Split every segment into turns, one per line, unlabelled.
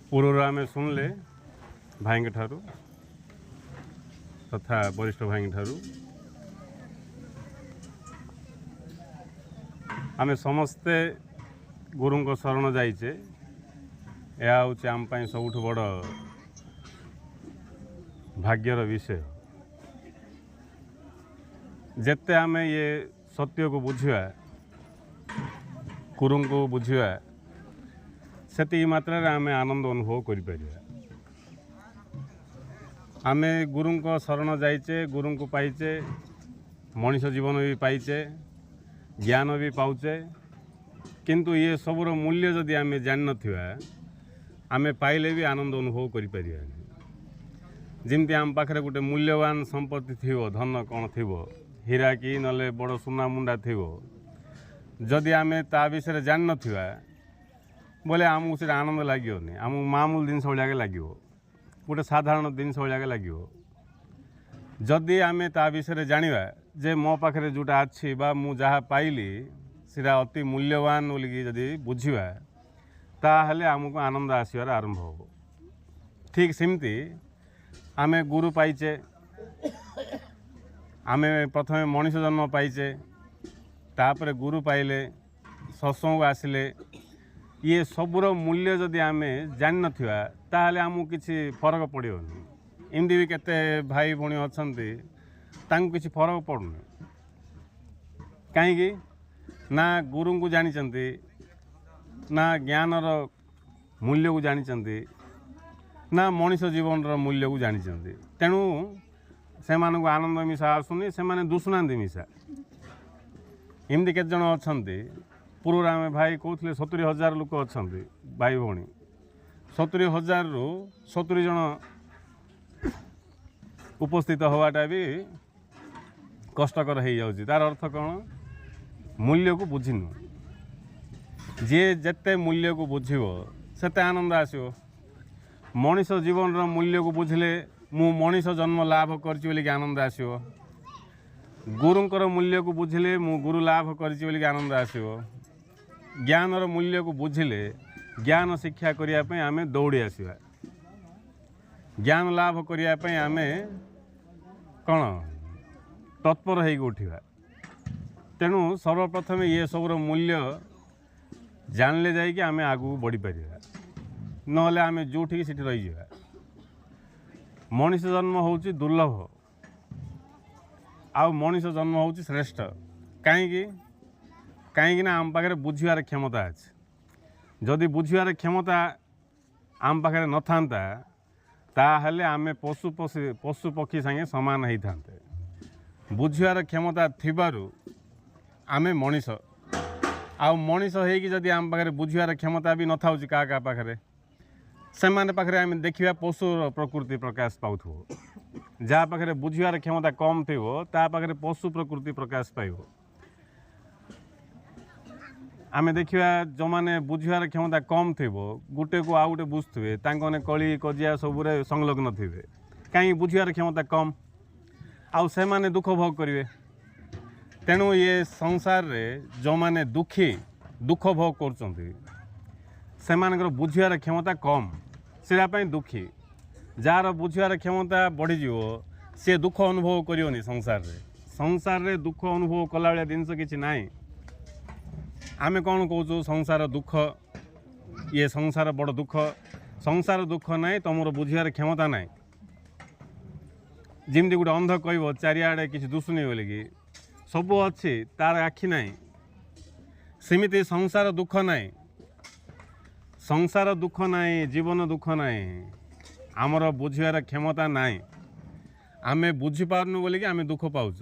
पूर्व आम शुणिले भाई ठारू तथा वरिष्ठ भाई ठारू आम समस्ते गुरु शरण जाइचे। यह हूँ आम सबुठ बड़ भाग्यर विषय। जेते आम ये सत्य को बुझा गुरु को बुझा से मात्रा आम आनंद अनुभव करें। आम गुरु शरण जाइचे, गुरु को पाइचे, मनीष जीवन भी पाइचे, ज्ञान भी पाउचे, किंतु ये सबूर मूल्य जदि आम जान नथिबा आम पाइले भी आनंद अनुभव करें। जमती आम पाखे गोटे मूल्यवान संपत्ति थी, धन कौन थी, हीरा कि नले बड़ सुना मुंडा थी, जदि आम ता विषय जान नथिबा बोले आमको से आनंद लगे, आमको मामूल जिनस भाग लगे, गोटे साधारण जिनस भाग लगे। जदि आम ता विषय जाना जे मो पाखे जोटा अच्छी बा मु जहाँ पाइली सीटा अति मूल्यवान बोलिकी जदि बुझा ताहले आमको आनंद आसबार आरंभ हो। ठीक सेमती आम गुरु पाइचे, आम प्रथम मनीष जन्म पाइचे, तापर गुरु पाइले, सत्संग आसिले, ये सबूर मूल्य जदि आम जान नथिबा ताहले आमको किसी फरक पड़ोनी। एमती भी केते भाई भौणी अछंती तांको किसी फरक पड़ुनी। कहीं ना गुरु को जानी ना ज्ञानर मूल्य को जानी ना मनीष जीवन मूल्य को जानी। तेणु से आनंद मिशा आसुनी, से दुषुना मिशा। एमती केते जन अछंती पूर्व आम भाई कहते 70,000 लोक अच्छा भाई भौणी, 70,000 रु 70 जन उपस्थित हवाटा भी कष्टकर हो जाऊँगी। तार अर्थ कौन? मूल्य को बुझीनु। जी जेते मूल्य को बुझिब सेते आनंद आसो। मनीष जीवन मूल्य को बुझले मु मनीष जन्म लाभ कर आनंद आसो। गुरुंकर मूल्य को बुझले मु गुरु लाभ कर आनंद आसो। ज्ञानर मूल्य को बुझिले ज्ञान शिक्षा करने आम दौड़ी आसवा। ज्ञान लाभ करने आम कौन तत्पर हो उठा। तेणु सर्वप्रथम ये सबूर मूल्य जानले जाइए आम आगू बढ़ी पार, नहले आम जोठी सीटी रही जा। मनीष जन्म होची दुर्लभ, आउ मनीष जन्म होची श्रेष्ठ। कहीं आम पाखे बुझार क्षमता अच्छे। जदि बुझार क्षमता आम पाखे न था ताहले आम पशु पक्षी संगे समान होता। बुझार क्षमता थिबारु आम मनीष, आउ मनीष होगी जदि आम पाखे बुझार क्षमता भी न था क्या पाखे से पाखे आम देखा पशु प्रकृति प्रकाश पाऊ। जहाँ पाखे बुझार क्षमता कम थी ता पाखे पशु प्रकृति प्रकाश पाइब। आम देखा जो मैंने बुझार क्षमता कम थी गोटे को आउ गोटे बुझुए तांने कली कजिया सबुरे संलग्न थे। कहीं बुझार क्षमता कम आउ से माने दुख भोग करेंगे। तेणु ये संसार रे जो मैंने दुख भोग कर बुझार क्षमता कम से दुखी। जार बुझार क्षमता बढ़ीज सी दुख अनुभव करियोनी। संसार रे दुख अनुभव कला भाया जिनस किसी ना। आम कौन कहूँ संसार दुख, ये संसार बड़ दुख। संसार दुख ना तुम बुझार क्षमता ना। जमती गोटे अंध कह चारिआडे किसी दुषुनी बोलिकी सब अच्छी तार आखि ना, सेमिति संसार दुख ना। संसार दुख ना, जीवन दुख ना, आमर बुझार क्षमता ना। आम बुझीपारनु बोलिकी आम दुख पाऊँ,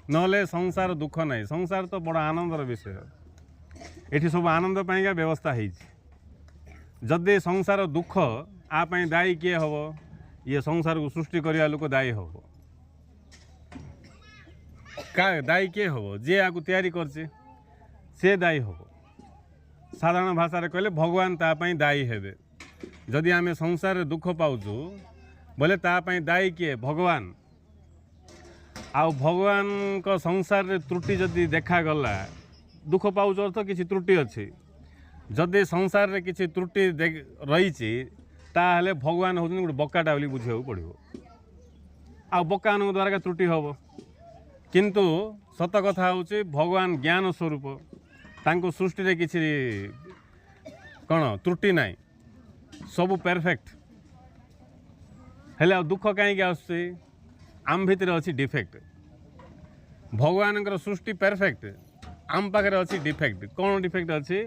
नहले संसार दुख ना। संसार तो बड़ा आनंदर विषय। ये सब आनंद पाइका व्यवस्था है। जदि संसार दुख आपाई दायी किए हम, ये संसार को सृष्टि करने लोक दायी हम। का दायी किए हम? जे आपको तैयारी करছে से दायी हम। साधारण भाषा कहले भगवान तापाई दायी हेबे। जदि आम संसार दुख पाऊँ बोले तापाई दायी किए? भगवान। आउ भगवान को संसार रे त्रुटि जदि देखागला दुख पाउछ अर्थ किसी त्रुटि अच्छी। जदि संसार रे किसी त्रुटि रही ताहले भगवान होउछन गोटे बकाटा बोली बुझिବାକୁ पड़िबो आ बकान द्वारा का त्रुटि हम किंतु सत कथा होउछि भगवान ज्ञान स्वरूप तांको सृष्टि रे किसी कौन त्रुटि नाई सब परफेक्ट हेले दुख कहीं आसुछि आम भितर अच्छी डिफेक्ट भगवान सृष्टि परफेक्ट आम पाखे अच्छी डिफेक्ट कौन डिफेक्ट अच्छी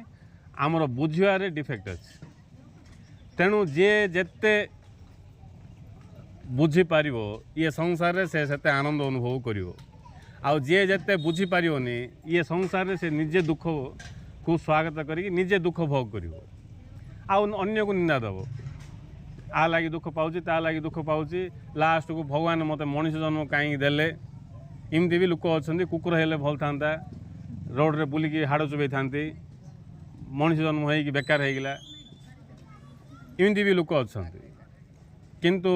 आमर बुझारे डिफेक्ट अच्छी तेणु जी जेते बुझीपर ये संसार रे से आनंद अनुभव करिवो आउ जी जेते बुझीपारनी ये संसार रे से निजे दुख को स्वागत करी निजे दुख भोग करिवो आउ अन्य को निंदा दब आ लगी दुख पाऊँ ता लगी दुख पाऊँ लास्ट को भगवान मत मनीष जन्म कहीं देले इमती भी लोक अच्छा कुकुर हेले भल था रोड रे बुलिकी हाड़ चुबई था मनीष जन्म हो बेकार होगला इमती भी लोक अच्छा किंतु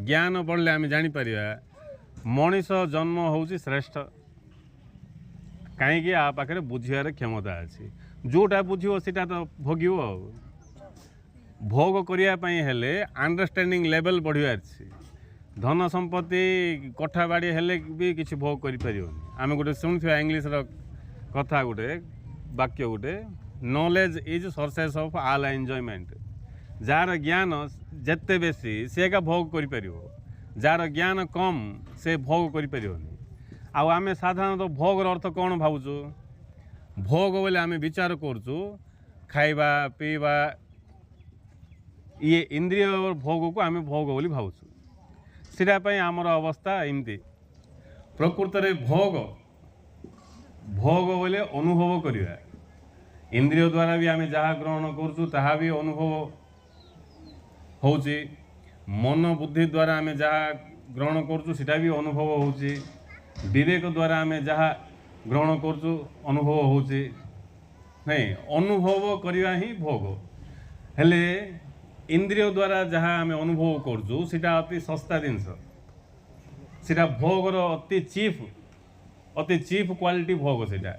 ज्ञान बढ़ले आम जापर मनीष जन्म हूँ श्रेष्ठ कहीं आ पाखे बुझार क्षमता अच्छी जोटा बुझो सीटा तो भोगव भोग करने हेले अंडरस्टैंडिंग लेवल बढ़िया धन संपत्ति कठा बाड़ी हेले भी किसी भोग कर आम गोटे शुणुवा इंग्लीश कथा गोटे वाक्य गोटे knowledge is sources of all enjoyment jar ज्ञान जेते बेसी से का भोग कर जार ज्ञान कम से भोग कर आम साधारणतः भोग अर्थ कौन भावुँ भोग बोले आम विचार करूँ खाइबा पीवा ये इंद्रिय भोग को आम भोग बोली भावुँ सीटापी आमर अवस्था एमती प्रकृत में भोग भोग बोले अनुभव करवा इंद्रिय द्वारा भी आम जहाँ ग्रहण करुँ भी अनुभव हो मन बुद्धि द्वारा आम जहाँ ग्रहण करुँ सीटा भी अनुभव हो विवेक द्वारा आम जहाँ ग्रहण करुँ अनुभव हो नहीं अनुभव करवा ही भोग हेले इंद्रिय द्वारा जहाँ आम अनुभव करुँ सीटा अति सस्ता जिनस सीटा भोगर अति चीप क्वालिटी भोग सीटा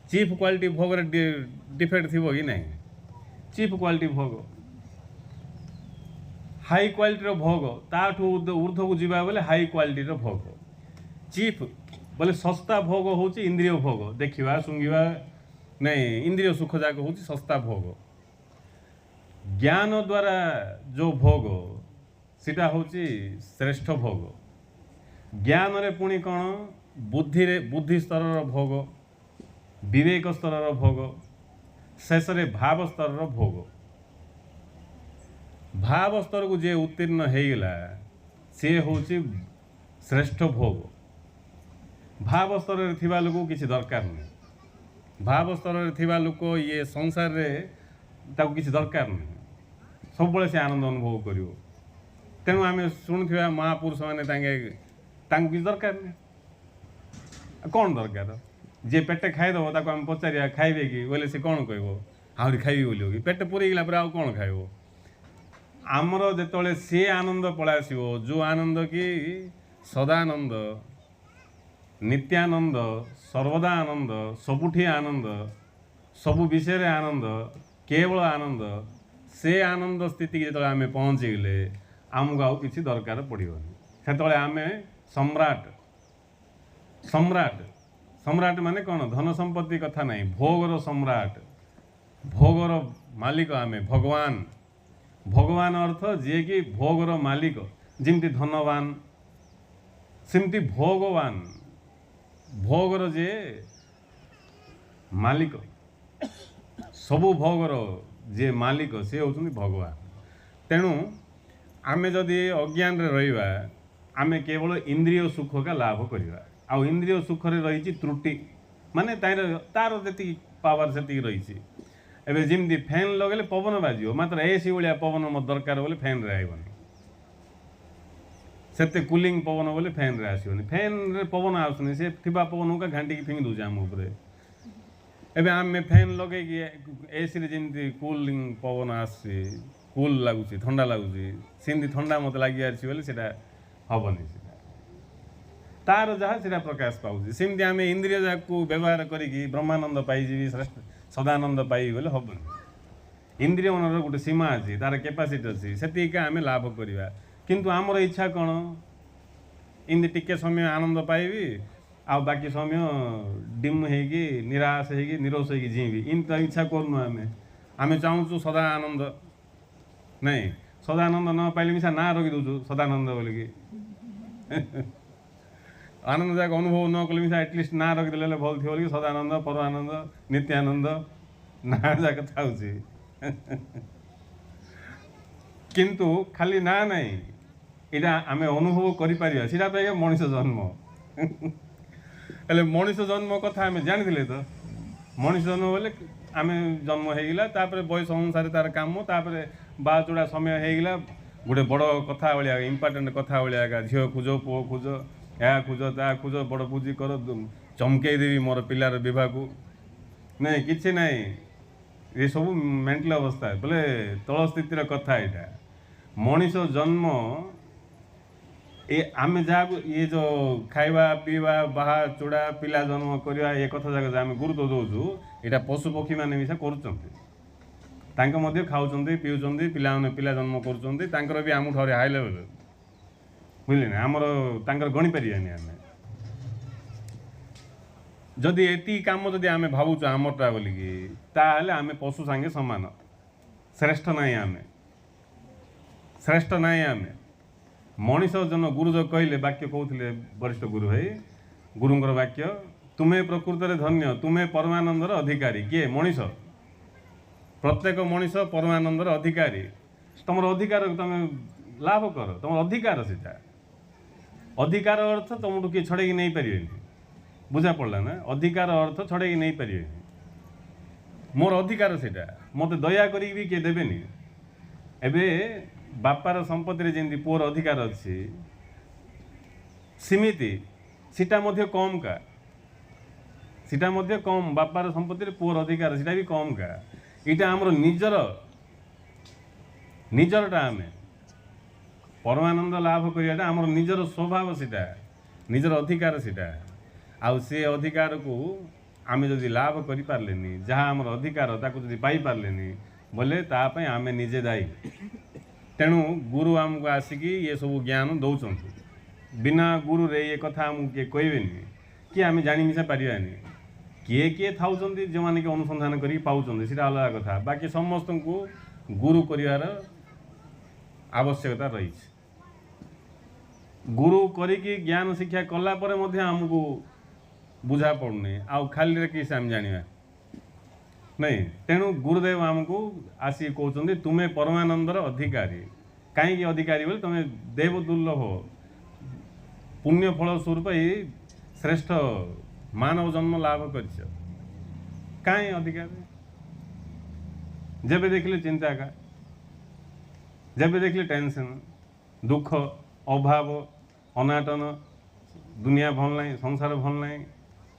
चीप क्वालिटी भोग डिफेक्ट थी कि नहीं चीप क्वालिटी भोग हाई क्वालिटी भोग ताठू ऊर्ध्व को जीवा बोले हाई क्वालिटी भोग चीप बोले सस्ता भोग हूँ इंद्रिय भोग देखा सुंघा नहीं इंद्रिय सुख जाक हूँ सस्ता भोग ज्ञान द्वारा जो भोग सीटा हूँ श्रेष्ठ भोग ज्ञान रे पुणी कौन बुद्धि स्तर भोग विवेक स्तर भोग शेष रे भाव स्तर भोग भाव स्तर को जे उत्तीर्ण होगला सी हूँ श्रेष्ठ भोग भाव स्तर रे थिबा लोक किसी दरकार नहीं भाव स्तर रे थिबा लोक ये संसार रे ताको किसी दरकार नहीं सब बड़े से आनंद अनुभव कर तेणु आम शुणुवा महापुरुष मैंने किसी दरकार नहीं कौन दरकार जी पेटे खाईदेव ताको आम पचार खाइबे कि बोले सी कौन कह आहरी खाइबी बोलो कि पेट पूरीगला पर आउ कौन खाइब आमर जो सी आनंद पलासिबो जो आनंद कि सदानंद नित्यानंद सर्वदा आनंद सबुठी आनंद सबु विषय आनंद केवल आनंद से आनंद स्थिति जो आम पहुँचीगले आमको आउ कि दरकार पड़ोनी से आम सम्राट सम्राट सम्राट माने कौन धन संपत्ति कथा नहीं भोगर सम्राट भोगर मालिक आम भगवान भगवान अर्थ जी कि भोगर मालिक जमती धनवान सेमती भोगवान भोगर जे मालिक सबु भोगर जे मालिक सी होती भगवान तेणु आमे जदि अज्ञान रे रहिबा आमे केवल इंद्रिय सुख का लाभ करवा आ इंद्रिय सुख रे रही त्रुटि माने तार जी पावर से रही एवं जमी फैन लगे पवन बाजो मात्र एसी भाया पवन मत दरकार बोले फैन रे आइबनी से कूलिंग पवन बोले फैन रे आसोनी फैन रे पवन आसुनी से थिबा पवन का घाटी फिंगी दूचे आम उपरे एवं आम फैन लगे एसी रे जमी कूलिंग पवन आसी कूल लगुच ठंडा लगुच सेमती ठंडा मत लगी बोले हेनी तार जहाँ से प्रकाश पाऊँ सेमती आम इंद्रिय को व्यवहार करी ब्रह्मानंद पाई श्रेष्ठ ସଦାନନ୍ଦ ପାଇବି ବୋଲେ ହେବନି। ଇନ୍ଦ୍ରିୟ ମନର ଗୋଟେ ସୀମା ଅଛି, ତାର କେପାସିଟି ଅଛି, ସେତିକି ଆମେ ଲାଭ କରିବା। କିନ୍ତୁ ଆମର ଇଚ୍ଛା କ'ଣ, ଏମିତି ଟିକେ ସମୟ ଆନନ୍ଦ ପାଇବି ଆଉ ବାକି ସମୟ ଡିମ୍ ହେଇକି ନିରାଶ ହେଇକି ନିରୋଷ ହେଇକି ଯିବି, ଏମିତି ଇଚ୍ଛା କରୁନୁ ଆମେ। ଆମେ ଚାହୁଁଛୁ ସଦା ଆନନ୍ଦ। ନାଇଁ, ସଦାନନ୍ଦ ନ ପାଇଲେ ମିଶା ନାଁ ରଖିଦେଉଛୁ ସଦାନନ୍ଦ ବୋଲିକି। ଆନନ୍ଦ ଯାକ ଅନୁଭବ ନ କଲେ ମିଶା ଆଟଲିଷ୍ଟ ନାଁ ରଖିଦେଲେ ଭଲ ଥିବ ବୋଲିକି ସଦାନନ୍ଦ, ପରମାନନ୍ଦ, ନିତ୍ୟାନନ୍ଦ ନାଁ ଯାକ ଥାଉଛି। କିନ୍ତୁ ଖାଲି ନାଁ ନାହିଁ, ଏଇଟା ଆମେ ଅନୁଭବ କରିପାରିବା, ସେଇଟା ପାଇଁ ମଣିଷ ଜନ୍ମ। ହେଲେ ମଣିଷ ଜନ୍ମ କଥା ଆମେ ଜାଣିଥିଲେ ତ, ମଣିଷ ଜନ୍ମ ବୋଲେ ଆମେ ଜନ୍ମ ହେଇଗଲା, ତାପରେ ବୟସ ଅନୁସାରେ ତାର କାମ, ତାପରେ ବାହାଚୁଡ଼ା ସମୟ ହେଇଗଲା, ଗୋଟେ ବଡ଼ କଥା ଭଳିଆ ଇମ୍ପୋର୍ଟାଣ୍ଟ କଥା ଭଳିଆ ଏକା, ଝିଅ ଖୋଜ, ପୁଅ ଖୋଜ, ଏହା ଖୋଜ ତାହା ଖୋଜ, ବଡ଼ ପୂଜି କର, ଚମକେଇ ଦେବି ମୋର ପିଲାର ବିବାହକୁ। ନାଇଁ, କିଛି ନାହିଁ, ଏସବୁ ମେଣ୍ଟାଲ ଅବସ୍ଥା ବୋଲେ ତଳ ସ୍ଥିତିର କଥା। ଏଇଟା ମଣିଷ ଜନ୍ମ, ଆମେ ଯାହାକୁ ଇଏ ଯେଉଁ ଖାଇବା ପିଇବା, ବାହା ଚୁଡ଼ା, ପିଲା ଜନ୍ମ କରିବା, ଏ କଥା ଯାକ ଆମେ ଗୁରୁତ୍ୱ ଦେଉଛୁ, ଏଇଟା ପଶୁପକ୍ଷୀମାନେ ମିଶା କରୁଛନ୍ତି। ତାଙ୍କ ମଧ୍ୟ ଖାଉଛନ୍ତି, ପିଉଛନ୍ତି, ପିଲାମାନେ ପିଲା ଜନ୍ମ କରୁଛନ୍ତି, ତାଙ୍କର ବି ଆମଠୁ ଆହୁରି ହାଇ ଲେଭେଲ୍, ବୁଝିଲେ ନା। ଆମର ତାଙ୍କର ଗଣିପାରିବାନି ଆମେ। ଯଦି ଏତିକି କାମ ଯଦି ଆମେ ଭାବୁଛୁ ଆମରଟା ବୋଲିକି, ତାହେଲେ ଆମେ ପଶୁ ସାଙ୍ଗେ ସମାନ। ଶ୍ରେଷ୍ଠ ନାହିଁ ଆମେ, ଶ୍ରେଷ୍ଠ ନାହିଁ ଆମେ। ମଣିଷ ଜନ ଗୁରୁ ଯୋଉ କହିଲେ, ବାକ୍ୟ କହୁଥିଲେ ବରିଷ୍ଠ ଗୁରୁ ଭାଇ, ଗୁରୁଙ୍କର ବାକ୍ୟ, ତୁମେ ପ୍ରକୃତରେ ଧନ୍ୟ, ତୁମେ ପରମାନନ୍ଦର ଅଧିକାରୀ। କିଏ? ମଣିଷ। ପ୍ରତ୍ୟେକ ମଣିଷ ପରମାନନ୍ଦର ଅଧିକାରୀ। ତମର ଅଧିକାର ତମେ ଲାଭ କର, ତମର ଅଧିକାର ସେଟା। ଅଧିକାର ଅର୍ଥ ତମଠୁ କିଏ ଛଡ଼େଇକି ନେଇପାରିବେନି। ବୁଝା ପଡ଼ିଲା ନା? ଅଧିକାର ଅର୍ଥ ଛଡ଼େଇକି ନେଇପାରିବେନି। ମୋର ଅଧିକାର ସେଟା, ମୋତେ ଦୟା କରିକି ବି କିଏ ଦେବେନି। ଏବେ ବାପାର ସମ୍ପତ୍ତିରେ ଯେମିତି ପୁଅର ଅଧିକାର ଅଛି, ସେମିତି ସେଟା ମଧ୍ୟ କମ୍ କା, ସେଟା ମଧ୍ୟ କମ୍। ବାପାର ସମ୍ପତ୍ତିରେ ପୁଅର ଅଧିକାର ସେଟା ବି କମ୍ କା। ଏଇଟା ଆମର ନିଜରଟା। ଆମେ ପରମାନନ୍ଦ ଲାଭ କରିବାଟା ଆମର ନିଜର ସ୍ୱଭାବ, ସେଟା ନିଜର ଅଧିକାର ସେଟା। ଆଉ ସେ ଅଧିକାରକୁ ଆମେ ଯଦି ଲାଭ କରିପାରିଲେନି, ଯାହା ଆମର ଅଧିକାର ତାକୁ ଯଦି ପାଇପାରିଲେନି ବୋଲେ ତା ପାଇଁ ଆମେ ନିଜେ ଦାୟୀ। ତେଣୁ ଗୁରୁ ଆମକୁ ଆସିକି ଏ ସବୁ ଜ୍ଞାନ ଦେଉଛନ୍ତି। ବିନା ଗୁରୁରେ ଏ କଥା ଆମକୁ କିଏ କହିବେନି, କି ଆମେ ଜାଣି ମିଶା ପାରିବାନି। କିଏ ଥାଉଛନ୍ତି ଯେଉଁମାନେ କି ଅନୁସନ୍ଧାନ କରିକି ପାଉଛନ୍ତି, ସେଇଟା ଅଲଗା କଥା। ବାକି ସମସ୍ତଙ୍କୁ ଗୁରୁ କରିବାର ଆବଶ୍ୟକତା ରହିଛି। ଗୁରୁ କରିକି ଜ୍ଞାନ ଶିକ୍ଷା କଲା ପରେ ମଧ୍ୟ ଆମକୁ ବୁଝା ପଡ଼ୁନି, ଆଉ ଖାଲିରେ କିଛି ଆମେ ଜାଣିବା ନାଇଁ। ତେଣୁ ଗୁରୁଦେବ ଆମକୁ ଆସିକି କହୁଛନ୍ତି, ତୁମେ ପରମାନନ୍ଦର ଅଧିକାରୀ। କାହିଁକି ଅଧିକାରୀ ବୋଲି? ତୁମେ ଦେବ ଦୁର୍ଲଭ ପୁଣ୍ୟ ଫଳ ସ୍ୱରୂପ ଏଇ ଶ୍ରେଷ୍ଠ ମାନବ ଜନ୍ମ ଲାଭ କରିଛ। କାହିଁ ଅଧିକାରୀ? ଯେବେ ଦେଖିଲେ ଚିନ୍ତା ଏକା, ଯେବେ ଦେଖିଲେ ଟେନସନ୍, ଦୁଃଖ, ଅଭାବ, ଅନାଟନ, ଦୁନିଆ ଭଲ ନାହିଁ, ସଂସାର ଭଲ ନାହିଁ,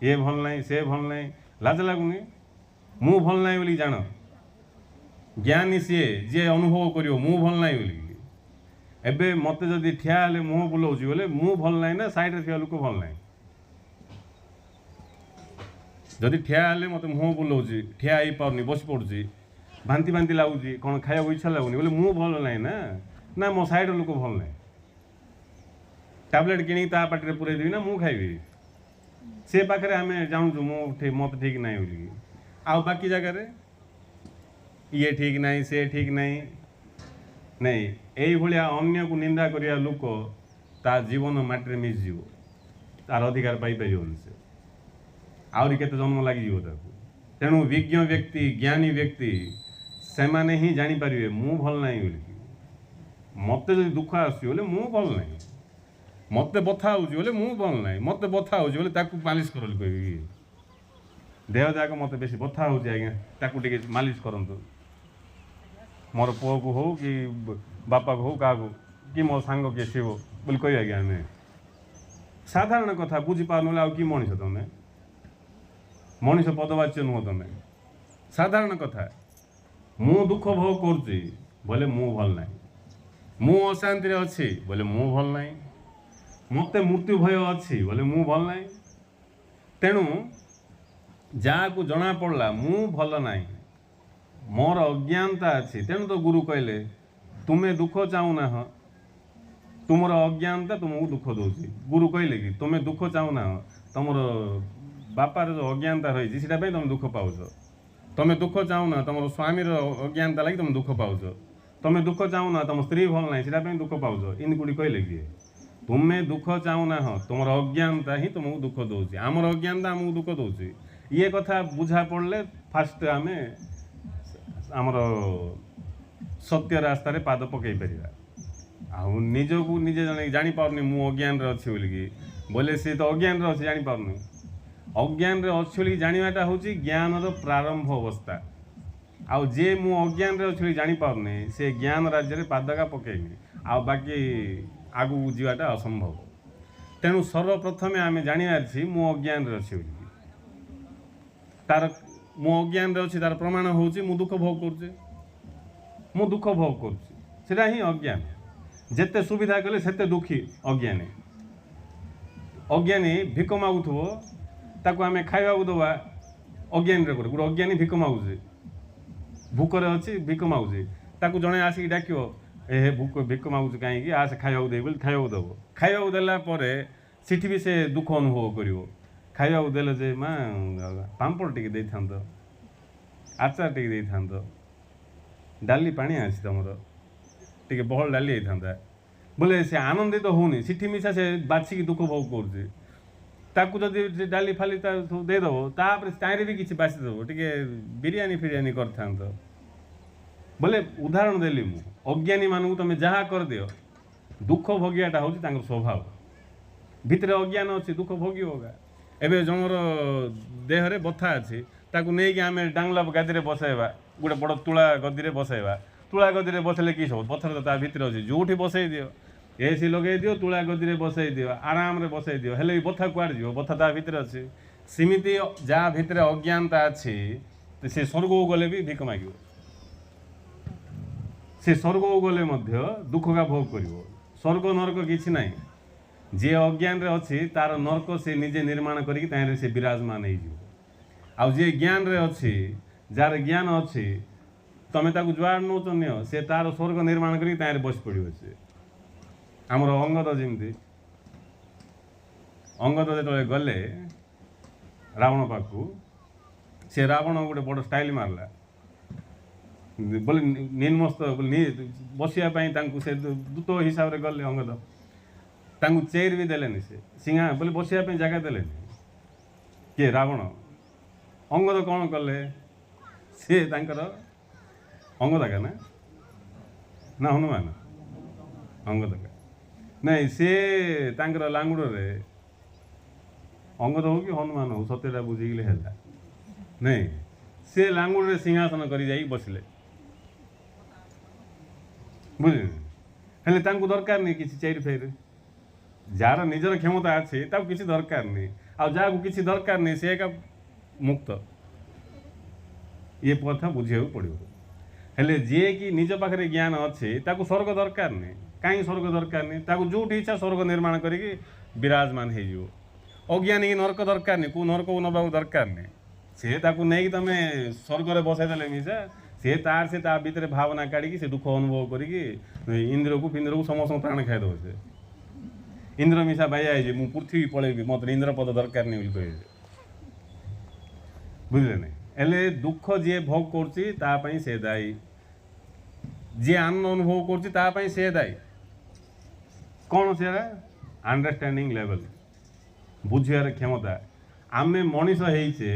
ଇଏ ଭଲ ନାହିଁ, ସେ ଭଲ ନାହିଁ। ଲାଜ ଲାଗୁନି? ମୁଁ ଭଲ ନାହିଁ ବୋଲି ଜାଣ। ଜ୍ଞାନୀ ସିଏ ଯିଏ ଅନୁଭବ କରିବ ମୁଁ ଭଲ ନାହିଁ ବୋଲି। ଏବେ ମୋତେ ଯଦି ଠିଆ ହେଲେ ମୁହଁ ବୁଲାଉଛି ବୋଲେ ମୁଁ ଭଲ ନାହିଁ ନା ସାଇଡ଼ରେ ଥିବା ଲୋକ ଭଲ ନାହିଁ? ଯଦି ଠିଆ ହେଲେ ମୋତେ ମୁହଁ ବୁଲାଉଛି, ଠିଆ ହେଇପାରୁନି, ବସି ପଡ଼ୁଛି, ବାନ୍ତି ଲାଗୁଛି, କ'ଣ ଖାଇବାକୁ ଇଚ୍ଛା ଲାଗୁନି ବୋଲେ ମୁଁ ଭଲ ନାହିଁ ନା ମୋ ସାଇଡ଼ର ଲୋକ ଭଲ ନାହିଁ? ଟ୍ୟାବଲେଟ୍ କିଣିକି ତା ପାଟିରେ ପୁରେଇ ଦେବି ନା ମୁଁ ଖାଇବି? ସେ ପାଖରେ ଆମେ ଜାଣୁଛୁ ମୋତେ ଠିକ୍ ନାହିଁ ବୋଲିକି, ଆଉ ବାକି ଜାଗାରେ ଇଏ ଠିକ୍ ନାହିଁ, ସେ ଠିକ୍ ନାହିଁ। ନାଇଁ, ଏଇଭଳିଆ ଅନ୍ୟକୁ ନିନ୍ଦା କରିବା ଲୋକ ତା ଜୀବନ ମାଟିରେ ମିଶିଯିବ, ତାର ଅଧିକାର ପାଇପାରିବନି। ସେ ଆହୁରି କେତେ ଜନ୍ମ ଲାଗିଯିବ ତାକୁ। ତେଣୁ ବିଜ୍ଞ ବ୍ୟକ୍ତି, ଜ୍ଞାନୀ ବ୍ୟକ୍ତି ସେମାନେ ହିଁ ଜାଣିପାରିବେ ମୁଁ ଭଲ ନାହିଁ ବୋଲିକି। ମୋତେ ଯଦି ଦୁଃଖ ଆସୁଛି ବୋଲେ ମୁଁ ଭଲ ନାହିଁ, ମୋତେ ବଥା ହେଉଛି ବୋଲେ ମୁଁ ଭଲ ନାହିଁ, ମୋତେ ବଥା ହେଉଛି ବୋଲେ ତାକୁ ମାଲିସ କର ବୋଲି କହିବି। ଦେହ ଯାକ ମୋତେ ବେଶୀ ବଥା ହେଉଛି ଆଜ୍ଞା, ତାକୁ ଟିକେ ମାଲିସ କରନ୍ତୁ। ମୋର ପୁଅକୁ ହଉ କି ବାପାକୁ ହଉ, କାହାକୁ, କି ମୋ ସାଙ୍ଗ କିଏ ଥିବ ବୋଲି କହିବି ଆଜ୍ଞା ଆମେ। ସାଧାରଣ କଥା ବୁଝିପାରୁନ ଆଉ କି ମଣିଷ ତମେ? ମଣିଷ ପଦବାଚ୍ୟ ନୁହଁ ତମେ। ସାଧାରଣ କଥା, ମୁଁ ଦୁଃଖ ଭୋଗ କରୁଛି ବୋଲେ ମୁଁ ଭଲ ନାହିଁ, ମୁଁ ଅଶାନ୍ତିରେ ଅଛି ବୋଲେ ମୁଁ ଭଲ ନାହିଁ, ମୋତେ ମୃତ୍ୟୁ ଭୟ ଅଛି ବୋଲେ ମୁଁ ଭଲ ନାହିଁ। ତେଣୁ ଯାହାକୁ ଜଣା ପଡ଼ିଲା ମୁଁ ଭଲ ନାହିଁ, ମୋର ଅଜ୍ଞାନତା ଅଛି, ତେଣୁ ତ ଗୁରୁ କହିଲେ ତୁମେ ଦୁଃଖ ଚାହୁଁନାହ, ତୁମର ଅଜ୍ଞାନତା ତୁମକୁ ଦୁଃଖ ଦେଉଛି। ଗୁରୁ କହିଲେ କି ତୁମେ ଦୁଃଖ ଚାହୁଁନାହ, ତୁମର ବାପାର ଯେଉଁ ଅଜ୍ଞାନତା ରହିଛି ସେଇଟା ପାଇଁ ତୁମେ ଦୁଃଖ ପାଉଛ। ତୁମେ ଦୁଃଖ ଚାହୁଁନା, ତୁମର ସ୍ୱାମୀର ଅଜ୍ଞାନତା ଲାଗି ତୁମେ ଦୁଃଖ ପାଉଛ। ତୁମେ ଦୁଃଖ ଚାହୁଁନା, ତୁମ ସ୍ତ୍ରୀ ଭଲ ନାହିଁ ସେଇଟା ପାଇଁ ଦୁଃଖ ପାଉଛ। ଏମିତି କୋଉଠି କହିଲେ କି ତୁମେ ଦୁଃଖ ଚାହୁଁନାହ, ତୁମର ଅଜ୍ଞାନତା ହିଁ ତୁମକୁ ଦୁଃଖ ଦେଉଛି। ଆମର ଅଜ୍ଞାନତା ଆମକୁ ଦୁଃଖ ଦେଉଛି। ଇଏ କଥା ବୁଝା ପଡ଼ିଲେ ଫାଷ୍ଟ ଆମେ ଆମର ସତ୍ୟ ରାସ୍ତାରେ ପାଦ ପକାଇ ପାରିବା। ଆଉ ନିଜକୁ ନିଜେ ଜଣେ ଜାଣିପାରୁନି ମୁଁ ଅଜ୍ଞାନରେ ଅଛି ବୋଲିକି, ବୋଲେ ସେ ତ ଅଜ୍ଞାନରେ ଅଛି ଜାଣିପାରୁନି। ଅଜ୍ଞାନରେ ଅଛି ବୋଲି ଜାଣିବାଟା ହେଉଛି ଜ୍ଞାନର ପ୍ରାରମ୍ଭ ଅବସ୍ଥା। ଆଉ ଯିଏ ମୁଁ ଅଜ୍ଞାନରେ ଅଛି ବୋଲି ଜାଣିପାରୁନି ସେ ଜ୍ଞାନ ରାଜ୍ୟରେ ପାଦକା ପକାଇନି, ଆଉ ବାକି ଆଗକୁ ଯିବାଟା ଅସମ୍ଭବ। ତେଣୁ ସର୍ବପ୍ରଥମେ ଆମେ ଜାଣିବାର ଅଛି ମୁଁ ଅଜ୍ଞାନରେ ଅଛି ବୋଲି। ତାର ମୁଁ ଅଜ୍ଞାନରେ ଅଛି ତାର ପ୍ରମାଣ ହେଉଛି ମୁଁ ଦୁଃଖ ଭୋଗ କରୁଛି। ମୁଁ ଦୁଃଖ ଭୋଗ କରୁଛି, ସେଇଟା ହିଁ ଅଜ୍ଞାନ। ଯେତେ ସୁବିଧା କଲେ ସେତେ ଦୁଃଖୀ ଅଜ୍ଞାନୀ। ଅଜ୍ଞାନୀ ଭିକ ମାଗୁଥିବ, ତାକୁ ଆମେ ଖାଇବାକୁ ଦେବା ଅଜ୍ଞାନୀରେ ଗୋଟେ ଗୋଟେ ଅଜ୍ଞାନୀ ଭିକ ମାଗୁଛି, ଭୋକରେ ଅଛି ଭିକ ମାଗୁଛି, ତାକୁ ଜଣେ ଆସିକି ଡାକିବ ଏ ଭିକ ମାଗୁଛି କାହିଁକି, ଆସେ ଖାଇବାକୁ ଦେବି ବୋଲି ଖାଇବାକୁ ଦେବ। ଖାଇବାକୁ ଦେଲା ପରେ ସେଠି ବି ସେ ଦୁଃଖ ଅନୁଭବ କରିବ। ଖାଇବାକୁ ଦେଲେ ଯେ ମା ପାମ୍ପଡ଼ ଟିକେ ଦେଇଥାନ୍ତ, ଆଚାର ଟିକେ ଦେଇଥାନ୍ତ, ଡାଲି ପାଣି ଅଛି ତୁମର, ଟିକେ ବହଳ ଡାଲି ହେଇଥାନ୍ତା, ବୋଲେ ସେ ଆନନ୍ଦିତ ହେଉନି। ସେଠି ମିଶା ସେ ବାଛିକି ଦୁଃଖ ଭୋଗ କରୁଛି। ତାକୁ ଯଦି ଡାଲି ଫାଲି ସବୁ ଦେଇଦେବ, ତାପରେ ତାହିଁରେ ବି କିଛି ବାଛିଦେବ, ଟିକେ ବିରିୟାନୀ ଫିରିୟାନୀ କରିଥାନ୍ତ। ବୋଲେ ଉଦାହରଣ ଦେଲି ମୁଁ। ଅଜ୍ଞାନୀମାନଙ୍କୁ ତୁମେ ଯାହା କରିଦିଅ, ଦୁଃଖ ଭୋଗିବାଟା ହେଉଛି ତାଙ୍କର ସ୍ୱଭାବ। ଭିତରେ ଅଜ୍ଞାନ ଅଛି, ଦୁଃଖ ଭୋଗିବ ଗା। ଏବେ ଜଣର ଦେହରେ ବଥା ଅଛି, ତାକୁ ନେଇକି ଆମେ ଡାଙ୍ଗଲା ଗାଦିରେ ବସାଇବା, ଗୋଟେ ବଡ଼ ତୁଳା ଗଦିରେ ବସାଇବା। ତୁଳା ଗଦିରେ ବସାଇଲେ କି ସବୁ ପଥର ତ ତା ଭିତରେ ଅଛି, ଯେଉଁଠି ବସାଇ ଦିଅ, ଏସି ଲଗାଇ ଦିଅ, ତୁଳା ଗଦିରେ ବସାଇ ଦିଅ, ଆରାମରେ ବସାଇ ଦିଅ, ହେଲେ ବି ବଥା କୁଆଡ଼େ ଯିବ? ବଥା ତା ଭିତରେ ଅଛି। ସେମିତି ଯାହା ଭିତରେ ଅଜ୍ଞାନତା ଅଛି ସେ ସ୍ୱର୍ଗକୁ ଗଲେ ବି ଭିକ ମାଗିବ। ସେ ସ୍ୱର୍ଗକୁ ଗଲେ ମଧ୍ୟ ଦୁଃଖକା ଭୋଗ କରିବ। ସ୍ୱର୍ଗ ନରକ କିଛି ନାହିଁ। ଯିଏ ଅଜ୍ଞାନରେ ଅଛି ତାର ନରକ ସେ ନିଜେ ନିର୍ମାଣ କରିକି ତାହିଁରେ ସେ ବିରାଜମାନ ହେଇଯିବ। ଆଉ ଯିଏ ଜ୍ଞାନରେ ଅଛି, ଯାହାର ଜ୍ଞାନ ଅଛି, ତମେ ତାକୁ ଯୁଆଡ଼େ ନେଉଛ ନିଅ, ସେ ତାର ସ୍ୱର୍ଗ ନିର୍ମାଣ କରିକି ତାହିଁରେ ବସି ପଡ଼ିବ। ସେ ଆମର ଅଙ୍ଗଦ ଯେମିତି, ଅଙ୍ଗଦ ଯେତେବେଳେ ଗଲେ ରାବଣ ପାଖକୁ, ସେ ରାବଣ ଗୋଟେ ବଡ଼ ଷ୍ଟାଇଲ୍ ମାରିଲା ବୋଲି ନିମ୍ନସ୍ତ ବସିବା ପାଇଁ ତାଙ୍କୁ ସେ ଦୂତ ହିସାବରେ ଗଲେ ଅଙ୍ଗଦ। ତାଙ୍କୁ ଚେୟାର ବି ଦେଲେନି, ସେ ସିଂହା ବୋଲି ବସିବା ପାଇଁ ଜାଗା ଦେଲେନି। କିଏ? ରାବଣ। ଅଙ୍ଗଦ କ'ଣ କଲେ? ସେ ତାଙ୍କର ଅଙ୍ଗଦକା ନା ହନୁମାନ? ଅଙ୍ଗଦକା ନାଇଁ, ସେ ତାଙ୍କର ଲାଙ୍ଗୁଡ଼ରେ ଅଙ୍ଗଦ ହଉ କି ହନୁମାନ ହଉ, ସତ୍ୟଟା ବୁଝିଗଲେ ହେଲା। ନାଇଁ, ସେ ଲାଙ୍ଗୁଡ଼ରେ ସିଂହାସନ କରି ଯାଇକି ବସିଲେ, ବୁଝିଲେ? ହେଲେ ତାଙ୍କୁ ଦରକାର ନାହିଁ କିଛି ଚେୟାର ଫେୟାର। ଯାହାର ନିଜର କ୍ଷମତା ଅଛି ତାକୁ କିଛି ଦରକାର ନାହିଁ, ଆଉ ଯାହାକୁ କିଛି ଦରକାର ନାହିଁ ସେ ଏକା ମୁକ୍ତ। ଇଏ କଥା ବୁଝିବାକୁ ପଡ଼ିବ। ହେଲେ ଯିଏକି ନିଜ ପାଖରେ ଜ୍ଞାନ ଅଛି ତାକୁ ସ୍ୱର୍ଗ ଦରକାର ନାହିଁ। କାହିଁ ସ୍ୱର୍ଗ ଦରକାର ନାହିଁ? ତାକୁ ଯେଉଁଠି ଇଚ୍ଛା ସ୍ୱର୍ଗ ନିର୍ମାଣ କରିକି ବିରାଜମାନ ହେଇଯିବ। ଅଜ୍ଞାନୀକି ନରକ ଦରକାର ନାହିଁ, କେଉଁ ନରକକୁ ନେବାକୁ ଦରକାର ନାହିଁ। ସେ ତାକୁ ନେଇକି ତୁମେ ସ୍ୱର୍ଗରେ ବସାଇଦେଲେ ମିଶା, ସେ ତା ଭିତରେ ଭାବନା କାଢ଼ିକି ସେ ଦୁଃଖ ଅନୁଭବ କରିକି ଇନ୍ଦ୍ରକୁ ସମସ୍ତଙ୍କୁ ପ୍ରାଣ ଖାଇଦେବ। ସେ ଇନ୍ଦ୍ର ମିଶା ବାଇଆ ହେଇଯିବେ, ମୁଁ ପୃଥିବୀ ପଳେଇବି, ମୋତେ ଇନ୍ଦ୍ରପଦ ଦରକାର ନାହିଁ ବୋଲି କହିବେ। ବୁଝିଲେ ନାହିଁ? ହେଲେ ଦୁଃଖ ଯିଏ ଭୋଗ କରୁଛି ତା ପାଇଁ ସେ ଦାୟୀ, ଯିଏ ଆନନ୍ଦ ଅନୁଭବ କରୁଛି ତା ପାଇଁ ସେ ଦାୟୀ। କ'ଣ ସେଟା? ଅଣ୍ଡରଷ୍ଟାଣ୍ଡିଂ ଲେଭେଲ୍, ବୁଝିବାର କ୍ଷମତା। ଆମେ ମଣିଷ ହେଇଛେ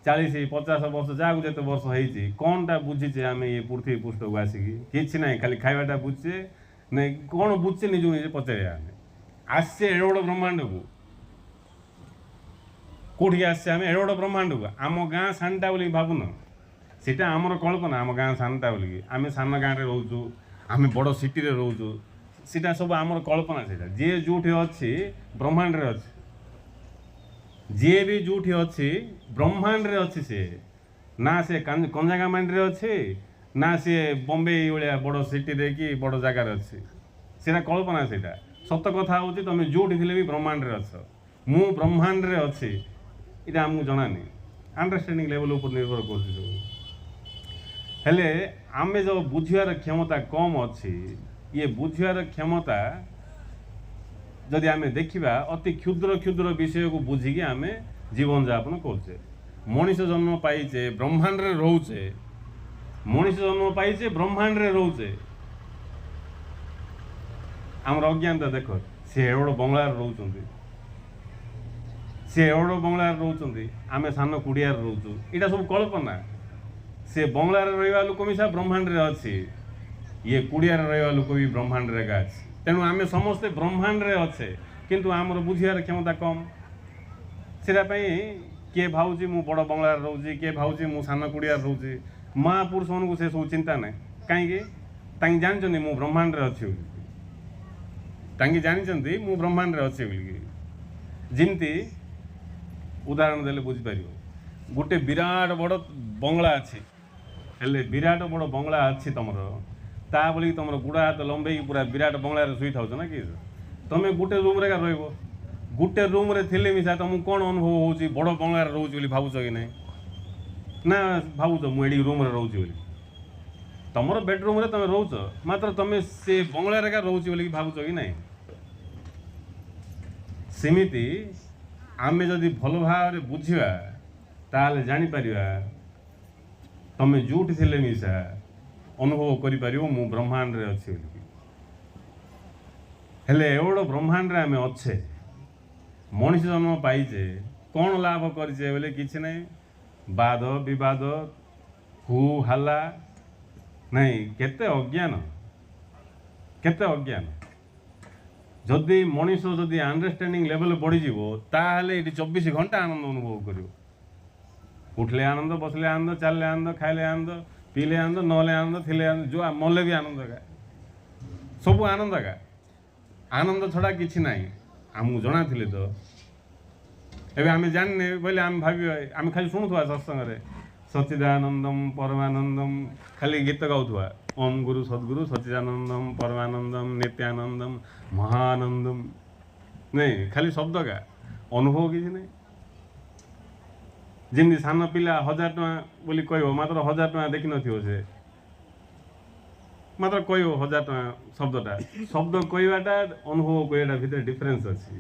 40-50 ବର୍ଷ, ଯାହାକୁ ଯେତେ ବର୍ଷ ହେଇଛି, କ'ଣଟା ବୁଝିଛେ ଆମେ ଏ ପୃଥିବୀ ପୃଷ୍ଠକୁ ଆସିକି? କିଛି ନାହିଁ, ଖାଲି ଖାଇବାଟା ବୁଝିଛେ। ନାଇଁ, କ'ଣ ବୁଝିଛେ ନିଜକୁ ନିଜେ ପଚାରିବା। ଆମେ ଆସିଛେ ଏଡ଼େ ବଡ଼ ବ୍ରହ୍ମାଣ୍ଡକୁ। କେଉଁଠିକି ଆସିଛେ ଆମେ? ଏଡ଼େ ବଡ଼ ବ୍ରହ୍ମାଣ୍ଡକୁ। ଆମ ଗାଁ ସାନଟା ବୋଲିକି ଭାବୁନ, ସେଇଟା ଆମର କଳ୍ପନା। ଆମ ଗାଁ ସାନଟା ବୋଲିକି, ଆମେ ସାନ ଗାଁରେ ରହୁଛୁ, ଆମେ ବଡ଼ ସିଟିରେ ରହୁଛୁ, ସେଇଟା ସବୁ ଆମର କଳ୍ପନା। ସେଇଟା ଯିଏ ଯେଉଁଠି ଅଛି ବ୍ରହ୍ମାଣ୍ଡରେ ଅଛି, ଯିଏ ବି ଯେଉଁଠି ଅଛି ବ୍ରହ୍ମାଣ୍ଡରେ ଅଛି। ସେ ନା ସେ କଞ୍ଜାଗାମାଣ୍ଡିରେ ଅଛି, ନା ସିଏ ବମ୍ବେ ଏଇଭଳିଆ ବଡ଼ ସିଟିରେ କି ବଡ଼ ଜାଗାରେ ଅଛି। ସେଇଟା କଳ୍ପନା। ସେଇଟା ସତ କଥା ହେଉଛି ତୁମେ ଯେଉଁଠି ଥିଲେ ବି ବ୍ରହ୍ମାଣ୍ଡରେ ଅଛ। ମୁଁ ବ୍ରହ୍ମାଣ୍ଡରେ ଅଛି, ଏଇଟା ଆମକୁ ଜଣାନି। अंडरस्टैंडिंग लेवल ऊपर निर्भर कर हेले आमे जो बुझियार क्षमता कम अच्छी ये बुझियार क्षमता जदि आमे देखिबा अति क्षुद्र क्षुद्र विषय को बुझिकी आमे जीवन यापन करछे मनीष जन्म पाइचे ब्रह्मांड रे रोचे मनीष जन्म पाइचे ब्रह्मांड रे रोचे आमर अज्ञानता देख सी एवढ बंगलार रोचंती सी एवढ बंगलार रोचंती आमे सान कुड़ियार रोचु इटा सब कल्पना से बंगलार रहिबा लोक मिसा ब्रह्मांड रे अछि ये कुड़ियार रहिबा लोक भी ब्रह्मांड रे अछि तेणु आमे समस्ते ब्रह्मांड रे अच्छे किंतु आमर बुझियार क्षमता कम सेटा पई किए भावुची मु बड़ बंगलार रोची किए भावुची मु सान कुड़ियार रोची महापुरुष मानक से सब चिंता ना कहीं जानते मु ब्रह्मांड रे अच्छी तांगे जानते मु ब्रह्मांड रे अच्छे जिमती उदाहरण देले बुझी पारियो गोटे विराट बड़ बंगला अच्छी हेले विराट बड़ बंगला अच्छी तुमर ता बोली तुम गुड़ा हाथ लंबे पूरा विराट बंगला शुई था ना कि तुम गोटे रूम रे रहिबो गोटे रूम रे थिले मिसा तुमको कौन अनुभव होउची बड़ बंगला रोची बोली भावुच कि नहीं ना भावुच मु एडी रूम रे रोची बोली तुमर बेडरूम रे तुम रोच मात्र तुम से बंगला रे रोची बोली भावुच कि नहीं सेमिति आमे जदि भल भाव रे बुझिबा ताले जानि परिबा तुम जोठी थिले मिसा अनुभव करि परिबो मु ब्रह्मांड रे अछि बोली हेले एवढ ब्रह्मांड रे आमे अच्छे मनीष जन्म पाइचे कौन लाभ करछे बोले किछि नहीं वाद विवाद हु हल्ला नहीं केते अज्ञान जदि मनीष जदि अंडरस्टैंडिंग लेवल बढ़ी जीवो ताहले एटी 24 घंटा आनंद अनुभव करियो उठले आनंद बसले आनंद चलले आनंद खाइले आनंद पीले आनंद नले आनंद थिले आनंद जो मले भी आनंद का सब आनंद का आनंद छड़ा किछि नहीं आमको जना थिले तो एबे आमे जानने बोले आम भाबी आम खाली शुणुवा सत्संग रे सच्चिदानंदम परमानंदम खाली गीत गाउथुवा ओम गुरु सद्गुरु सच्चिदानंदम परमानंदम नित्यानंदम महानंदम नहीं खाली शब्द का अनुभव किसी नहीं जिमती सान पिला 1000 टका बोली कहबो मात्र 1000 टका देखि नथियो से मात्र कहबो 1000 टका शब्द कहवाटा अनुभव कहवाटा भितर डिफरेंस अच्छी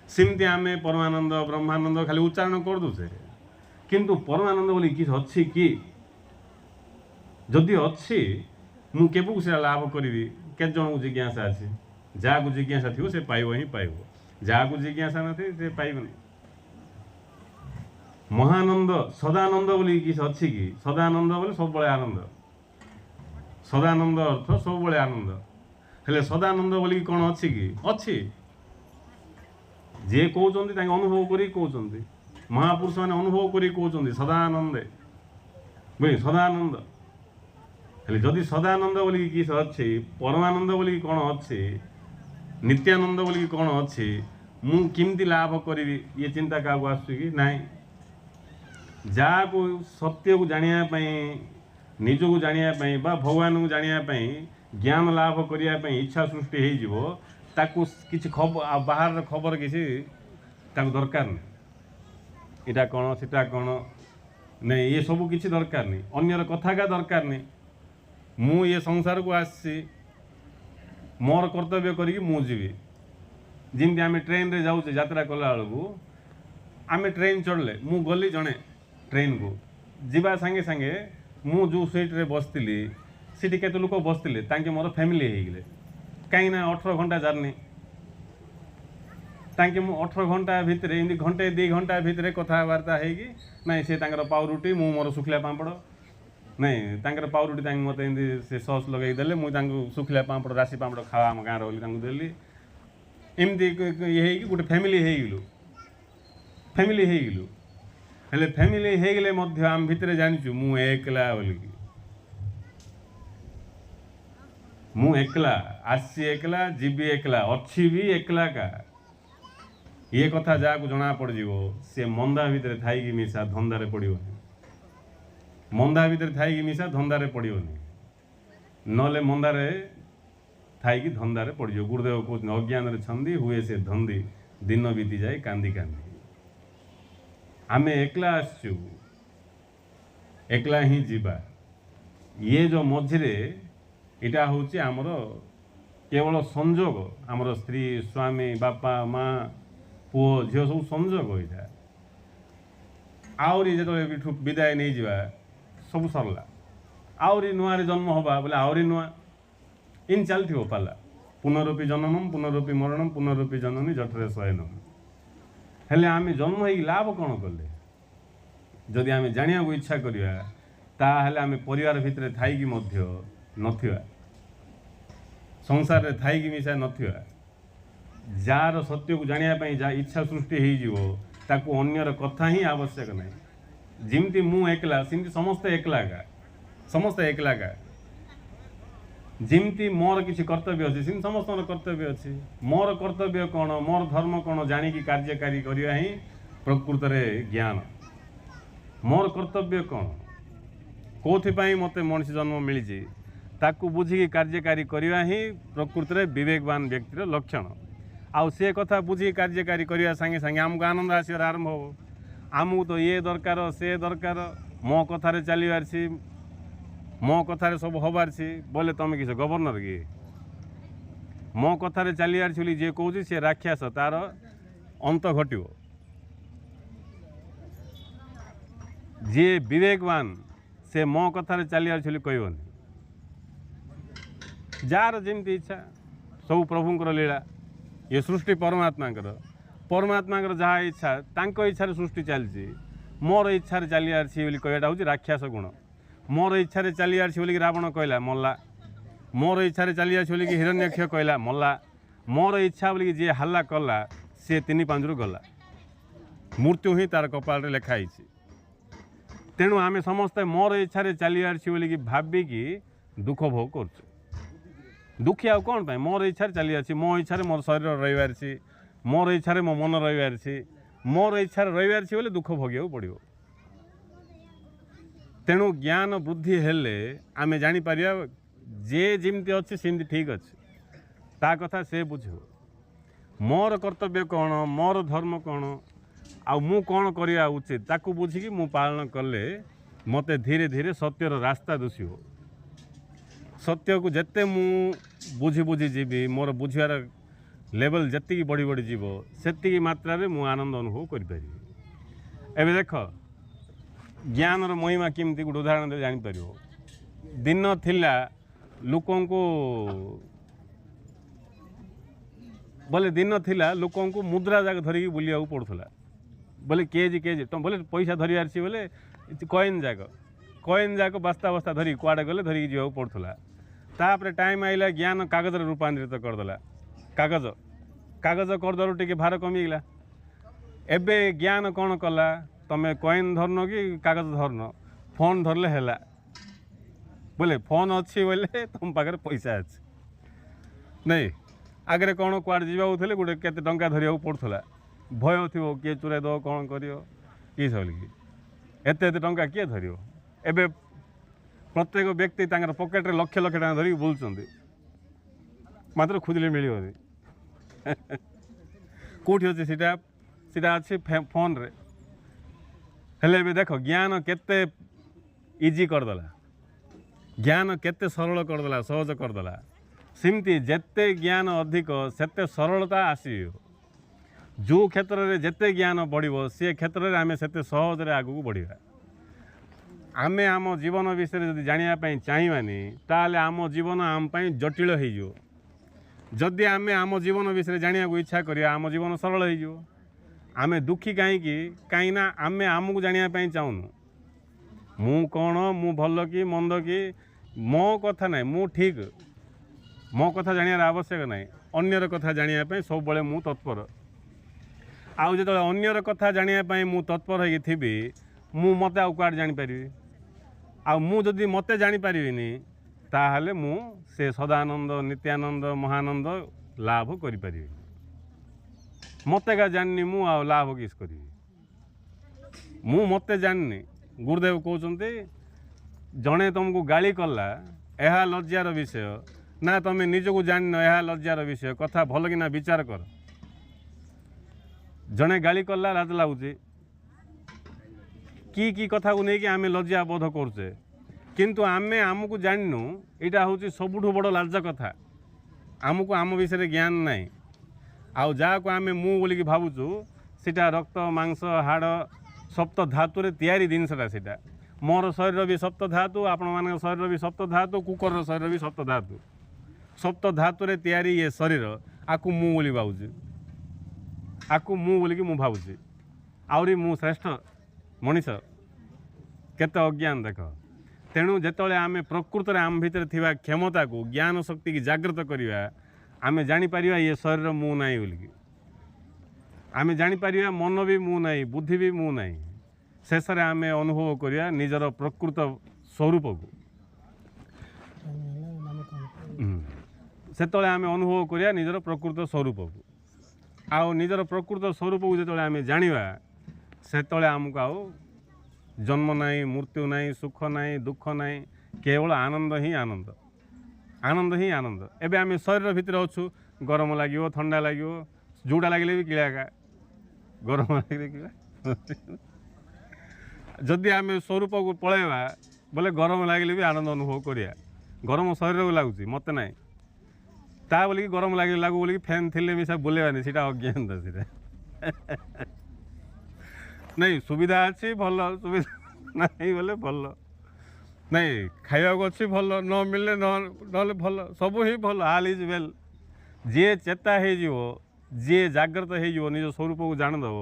सिमती आमे परमानंद ब्रह्मानंद खाली उच्चारण कर दूसे किंतु परमानंद बोली किस अच्छी कि जदि अच्छी मु केबु से लाभ करी के जन को जिज्ञासा अच्छी जहाँ को जिज्ञासा थी से पाइब ही पाइब जहाँ को जिज्ञासा न थी से पाइब नहीं महानंद सदानंद बोली किस अच्छी कि सदानंद बोले सब बड़े आनंद सदानंद अर्थ सब बड़े आनंद हेले सदानंद बोली कौन अच्छी कि अच्छी जे कहते अनुभव करी कहते महापुरुष मैंने अनुभव करी कहते सदानंदे बुझे सदानंद हेले जदि सदानंद बोली किस अच्छी परमानंद बोली कौन अच्छी नित्यानंद बोली कौन अच्छी मु किमती लाभ करी ये चिंता क्या आसुची कि नाई जहाँ को सत्य को जानिया निज को जानिया बा भगवान को जानिया ज्ञान लाभ करने इच्छा सृष्टि हो ताकू किसी खबर बाहर खबर किसी दरकार नहीं इटा कौन सीटा कौन नहीं ये सब किसी दरकार नहीं अन्यर कथा का दरकार नहीं मु ये संसार को आसी मोर कर्तव्य करी मु जीवी जमी आम ट्रेन रे जाऊे यात्रा कला बेलू आम ट्रेन चढ़ले मु गली जड़े ट्रेन को जीवा सांगे सांगे मु जो सीट रे बसती सीटी केते लोक बसते तांके मोर फैमिली हो गले कहीं 18 घंटा जर्नी तांके मु 18 घंटा भितर एमती घंटे 2 घंटा भितर कथबार्ता होगी नाई से पाउरुटी मु मोर सुखिला पापड़ नहीं तांकर पाउरुटी मत से सस लगे देले मुझे सुखिला पापड़ राशि पापड़ खावा आम गाँव बोली देली एमती ये गोटे फैमिली हो गलु हेले फैमिली हो गले आम भितर जानिचु मु एकला बोलिकी मु एकला आसी एकला जीवी एकला अच्छी भी एकला का ये कथा जहाँ को जना पड़ जीवो से मंदा भितर थाई मिसा धंदारे पड़ोनी मंदा भितर थाई मिसा धंदारे पड़ोनी नले मंदारे थाई धंदारे पड़ो गुरुदेव कहते अज्ञान छंदी हुए से धंदी दिन बीती जाए कांदी कांदी आमे एकला आसचु एकला ही जीवा ये जो मझिरे इटा होची आमर केवल संजोग आमर स्त्री स्वामी बापा माँ पुओ झील सब संजोग यहाँ आहरी जो विदाय नहीं जा सब सरला आहरी नुआ जन्म हवा बोले आहरी नुआ इन चलती पाला पुनरुपी जननम पुनरुपी मरणम पुनरुपी जननी जठरे शयनम हेले आमे जन्म हो लाभ कौन कले जदि आमे जानिया इच्छा करिया ताहले आमे परिवार भितर थाई मध्य नथिया संसार रे थाई मिशा नथिया जार सत्य को जानिया पई जा इच्छा सृष्टि हो जीवो ताकू अन्यर कथा ही आवश्यक नहीं जिमती मु एकला सिमती समस्त एकला का जिमती मोर किसी कर्तव्य अच्छी सिम समस्त कर्तव्य अच्छी मोर कर्तव्य कौन मोर धर्म कौन जानिकी कार्यकारी करवा ही प्रकृत रे ज्ञान मोर कर्तव्य कौन कौन मत मनुष्य जन्म मिली ताकू बुझी कार्यकारी करवा ही प्रकृत रे विवेकवान व्यक्तिर लक्षण आउ से कथा बुझी कार्यकारी करने संगे संगे आमको आनंद आसवर आरंभ हो आमको तो ये दरकार से दरकार मो कथार चलबार मो कथार सब हबार बोले तुम किस गवर्नर कि मो कथार चलबार बोली जे कौच सी राक्षस तार अंत घटो जे विवेकवान से मो कथार चलबार बोली कहबनी जार जमी इच्छा सब प्रभुंर लीला ये सृष्टि परमात्मा जहाँ इच्छा तांको इच्छा सृष्टि चलती मोर इच्छा चलबार कहटा हूँ राक्षस गुण मोर इच्छा चलबार बोली रावण कहला मल्ला मोर इच्छा चलबार बोली हिरण्यक्ष कहला मल्ला मोर इच्छा बोली जी हल्ला कला सी तीन पांचरू गला मृत्यु ही तार कपाल लेखाई तेणु आमे समस्ते मोर इच्छा चलबार बोली भाविकी दुख भोग कर दुखी आउ कौन पाए मोर इच्छा चलबार मो इच्छा मोर शरीर रहीबार मोर इच्छा मो मन रहीबार मोर इच्छा रहीबार बोले दुख भोगिया पड़ो तेणु ज्ञान बुद्धि हेले आमे जानी पारिया जे जिमती अच्छी सेमती ठीक अच्छे ता कथा से बुझ मोर कर्तव्य कौन मोर धर्म कौन आ मु कौन करवा उचित ताकू बुझिकी मु पालन कले मते धीरे धीरे सत्यर रास्ता दुषिब सत्य को जिते मु बुझी बुझी जीवी मोर बुझार लेवल जी बढ़ी बढ़ी जीव से मात्रा रे मु आनंद अनुभव करि एबे देख ज्ञान महिमा केमती गोटे उदाहरण दे जापर दिन थिला लोकों को बोले दिन थिला लोकों को मुद्रा जाक धरिकी बुलिया पड़ूला बोले केजी केजी तुम बोले पैसा धरियार बोले कॉइन जाक बस्ता बस्ता धरिक कुआडे गले धरिकी जीवा पड़ूला तापर टाइम आइला ज्ञान कागज रूपांतरित करदेला कागज कागज करदेलु टिके भार कमिगला एबे ज्ञान कौन कला तमें कॉइन धरन कि कागज धरन फोन धरले हैला बोले फोन अच्छी बोले तुम पाखे पैसा अच्छे नहीं आगे कौन कुआडे जावाऊले गोटे केते टंका धरिया पड़ूला भय थी किए चुराई दब कौन कर ये सब एते एते टंका किए धर एबे प्रत्येक व्यक्ति पकेट रे लक्ष लक्ष टका धरिक बुलुंट मात्र खोजले मिलनी कौटी अच्छे सीटा अच्छी फोन रे हेले भी देख ज्ञान केते इजी करदेला ज्ञान केते सरल करदेला सहज करदेला सिमती जेते ज्ञान अधिक सेते सरलता आसी जो क्षेत्र में जेते ज्ञान बढ़िबो से क्षेत्र में आमे सेते सहज रे आगु बढ़िबा आमे आम जीवन विषय जदि जानिया पई चाहिबानी ताले आम जीवन आम पई जटिल हो जो जदि आमे आम जीवन विषय जानिया को इच्छा करिया आम जीवन सरल हो जो आमे दुखी कहीं ना आमे आमको जानिया पई चाहूनु मु कौन मु भल कि मंद कि मो कथा नहीं मु ठीक मो कथा जानियार आवश्यक नहीं अन्यर कथा जानिया पई सब बळे मु तत्पर आउ जो अन्यर कथा जानिया पई मु तत्पर हो थी मु मते आउ कुआडे जानि परिबी आ मु जदि मते जानि परिबिनी ताहले मु से सदानंद नित्यानंद महानंद लाभ करि परिबी मते का जाननी मु आ लाभ किस करी मु मते जाननी गुरुदेव कहते जड़े तुमको गाली कला यह लज्जार विषय ना तुम्हें निजक जान यह लज्जार विषय कथा भल कि विचार कर जड़े गाली कला लाज लगुच कि कथा को नहीं कि आम लज्जा बोध करुचे किंतु आमे आमको जानू यहाँ हूँ सबुठ बड़ लाज कथा आमको आम विषय ज्ञान नाई आउ जहाँ को आम मु बोलिकी भावुचु सीटा रक्त मांस हाड़ सप्त धातु तैयारी जिनसटा सीटा मोर शरीर भी सप्त धातु आपण मान शरीर भी सप्त धातु कुकर शरीर भी सप्त धातु तैयारी ये शरीर आकु मु बोली भावुची आकु मु बोलिकी मु भावुची आहरी मु श्रेष्ठ मनीष केते अज्ञान देख तेणु जिते आम प्रकृत आम भितर थिबा क्षमता को ज्ञान शक्ति की जागृत करवा आम जापर ये शरीर मु नाई बोलिकी आम जापर मन भी मु नाई बुद्धि भी मु नाई शेष आम अनुभव करवा निजर प्रकृत स्वरूप को से आम अनुभव करवा निजर प्रकृत स्वरूप को आउ निजर प्रकृत स्वरूप को जो आम जाना से आमको आउ जन्म नाई मृत्यु नाई सुख नाई दुख नाई केवल आनंद ही आनंद आनंद ही आनंद एबे आम शरीर भितर अच्छु गरम लगे ठंडा लगे जोड़ा लगे भी किड़ा गरम लगे किड़ा जदि आम स्वरूप को पलैवा बोले गरम लगे भी आनंद अनुभव करिया गरम शरीर को लगुच मत ना ता बोलिकी गरम लगे लागू बोलिकी फैन थिले मिसा बुलेवानी सीटा अज्ञान सीटा नहीं सुविधा अच्छी भल सुविधा नहीं बोले भल नहीं खाइबा अच्छी भल न मिले ना भल सब ही भल आल इज वेल जी चेता हो जी जागृत हो निज स्वरूप को जानदेव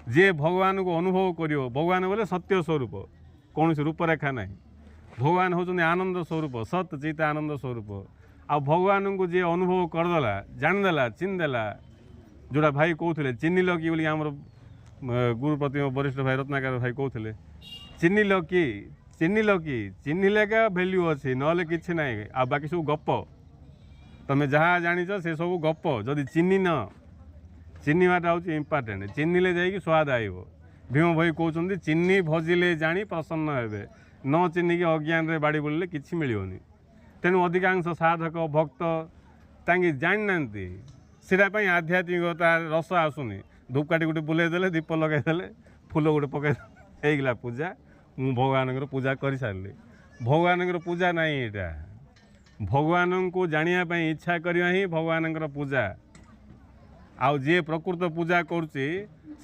जी भगवान को अनुभव कर भगवान बोले सत्य स्वरूप कौन रूपरेखा ना भगवान होचुंदी आनंद स्वरूप सत चित आनंद स्वरूप आ भगवान को जी अनुभव करदेला जाणदेला चिन्हदेला जोड़ा भाई कहते चिन्हिल कि बोली आमर गुरुपति वरिष्ठ भाई रत्नाकर भाई कहते चिन्हिल कि चिन्हिले का भैल्यू अच्छी ना कि ना आ बाकी सब गप तुम जहाँ जाच से सब गप जदि चिन्हिन चिन्हवाटा हूँ इम्पोर्टेंट चिन्हिले जाइए स्वाद आइब भीम भाई कहते चिन्हि भजिले जानी प्रसन्न हे न चिन्हिकी अज्ञान बाड़ी बोलिले किसी मिलनी तेणु अधिकांश साधक भक्त तांगे जानी नांती सीटापी आध्यात्मिकता रस आसुनी धूपकाठी गोटे बुलेदेले दीप लगेदेले फूल गोटे पकईगला पूजा मु भगवान पूजा कर सारे भगवान पूजा ना यहाँ भगवान को जानापी इच्छा करवा ही भगवान पूजा आउ जी प्रकृत पूजा करुच्ची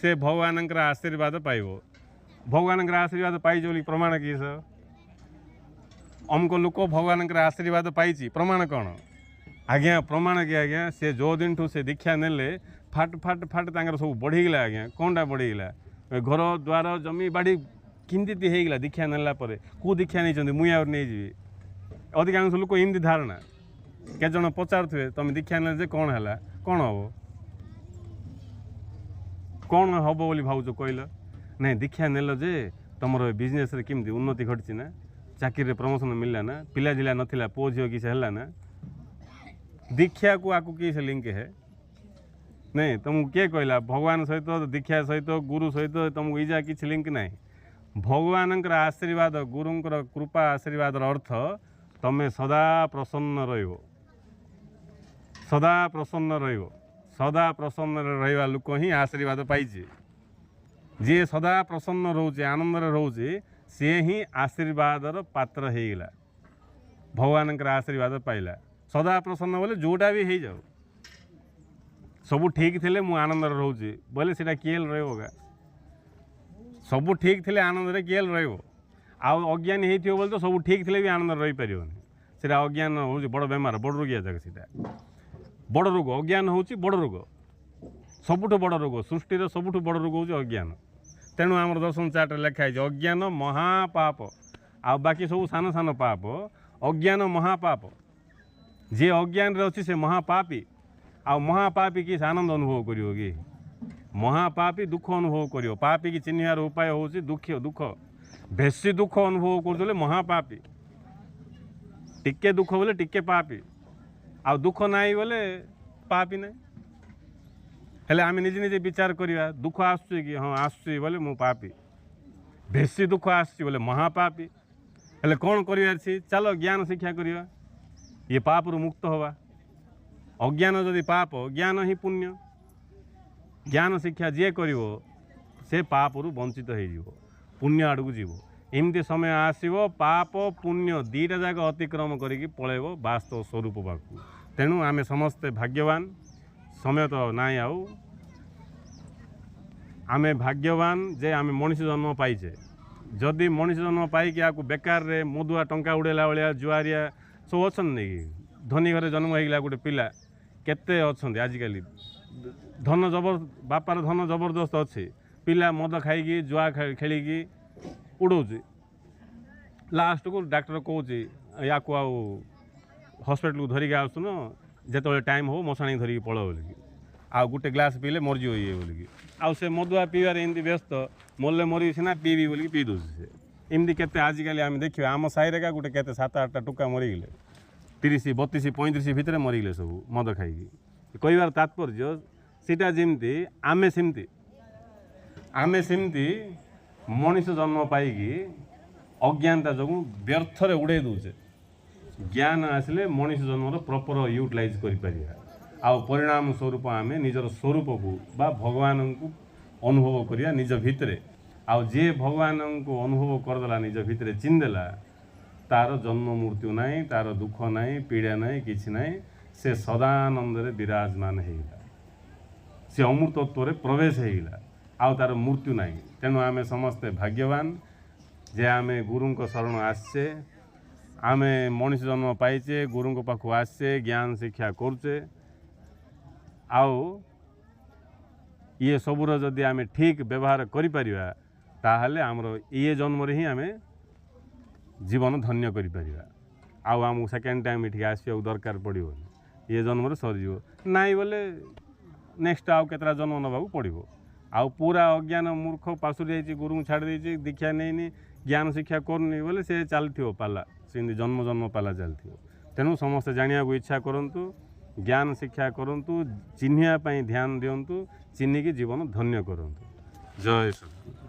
से भगवान आशीर्वाद पाइब भगवान आशीर्वाद पाई प्रमाण कि अमुक लोक भगवान आशीर्वाद पाई प्रमाण कौन आज्ञा प्रमाण कि आज्ञा से जो दिन ठू से दीक्षा नेले फाट फाट फाट तांकर सब बढ़ीगला आज्ञा कौनटा बढ़ीगला घर द्वार जमी बाड़ी किंती होगा दीक्षा नेला कौ दीक्षा नहीं मुझे नहीं जी अधिकांश लोक इमती धारणा के जन पचारे तुम दीक्षा ने कौन है कौन हम कौन हम बोली भावुच कहल नहीं दीक्षा नेल जे तुम बिजनेस केमती उन्नति घटी ना चाकरी प्रमोशन मिलला ना पिला जिला नथिला पुओ झील किसी है ना दीक्षा को आकु किस लिंक है नहीं तुमको किए कहला भगवान सहित दीक्षा सहित गुरु सहित तुमको इजा किसी लिंक ना भगवान आशीर्वाद गुरुंकर कृपा आशीर्वाद अर्थ तमें सदा प्रसन्न सदा प्रसन्न सदा प्रसन्न रहा लोक ही आशीर्वाद पाइचे जी सदा प्रसन्न रोचे आनंद रोचे सी ही आशीर्वादर पात्र होगला भगवान आशीर्वाद पाइला सदा प्रसन्न बोले जोटा भी हो जाओ सब ठीक थे मु आनंद रोचे बोले सीटा किए रहा सब ठीक थे आनंद किए रज्ञान हो बोले तो सब ठीक थे भी आनंद रही पार से अज्ञान हूँ बड़ बेमार बड़ रोगिया जगह सीटा बड़ रोग अज्ञान हूँ बड़ रोग सबुठ बड़ रोग सृष्टि सबुठ बड़ रोग हूँ अज्ञान तेणु आम दर्शन चार्ट लिखाई अज्ञान महापाप आ बाकी सब सान सान पाप अज्ञान महापाप जी अज्ञान अच्छी से महापापी आ महापापी किस आनंद अनुभव करियो कि महापापी दुख अनुभव करियो पापी की चिन्हार उपाय हूँ दुख दुख बेसी दुख अनुभव कर महापापी टिके दुख बोले टिके पापी आ दुख नाई बोले पापी ना हेले आम निजे निजे विचार करवा दुख आसुची कि हाँ आसुची बोले मु पापी बेसी दुख आसुची बोले महापापी हेले कौन कर चलो ज्ञान शिक्षा करवा ये पाप रु मुक्त हवा अज्ञान जदि पाप ज्ञान ही पुण्य ज्ञान शिक्षा जी कर से पाप रु वंचित हो पुण्य आड़क जीव एमती समय आसव पाप पुण्य दीटा जाक अतिक्रम करके पलैब वास्तव स्वरूप पाक तेणु आमे समस्ते भाग्यवान समय तो नाई आउ आमे भाग्यवान जे आमे मनीष जन्म पाइचे जदि मनीष जन्म पाइक या बेकार रे मदुआ टंका उड़ेला भाया जुआरिया सब अच्छा नहीं धनी घरे जन्म होगा गोटे पिला केते अच्छा आजिकल धन जबर बापार धन जबरदस्त अच्छे पिला मद खाई जुआ खेलिकी उड़ौचे लास्ट को डाक्टर कौच या हस्पिटाल को धरिकी आसुन जो टाइम हो मशाणी धरिकी पल बोलिकी आ गोटे ग्लास पीले मरजी ये बोलिकी आउ से मदुआ पीबार एमती व्यस्त मरले मरी सीना पीबी बोलिकी पी दूसरी से एमती केते आजिकल आम देखिए आम साइरे का गोटे केते 7-8टा टुका मरीगले 30, 32, 35 भितर मरीगले सब मद खाई कहबार तात्पर्य सीटा जमती आमे सेमती मनीष जन्म पाइकी अज्ञानता जो व्यर्थरे उड़े दूचे ज्ञान आसले मनीष जन्म प्रॉपर यूटिलाइज कर परिणाम स्वरूप आम निजर स्वरूप को बा भगवान को अनुभव करिया निज भितरे आउ जे भगवान को अनुभव करदेला निज भितरे चिन्हदेला तार जन्म मृत्यु नाई तार दुख नाई पीड़ा नाई किछि नाई से सदानंद विराजमान होगा से अमृतत्व प्रवेश होगा आउ तार मृत्यु नाई तेणु आमे समस्ते भाग्यवान जे आमे गुरु शरण आसचे आमे मनीष जन्म पाइचे गुरु पाखु आसचे ज्ञान शिक्षा करचे आउ ये सबूर जदि आमे ठीक व्यवहार करि परिबा ताहले आमर ये जन्म रे ही आमे जीवन धन्य करि परिबा आउ आमको सेकेंड टाइम इठिक आसिया दरकार पड़ो ये जन्म सरजीव नाई बोले नेक्स्ट आउ केतरा जन्म नबाकू पड़ो आउ पूरा अज्ञान मूर्ख पासुरी जाइए गुरु छाड़ देती दीक्षा नहीं ज्ञान शिक्षा करनी बोले से चलती पाला से जन्म जन्म पाला चलती तेणु समस्ते जाना इच्छा करूँ ज्ञान शिक्षा करूँ चिन्हिया ध्यान दिंतु चिन्हिकी जीवन धन्य करूँ जय सद्गुरु।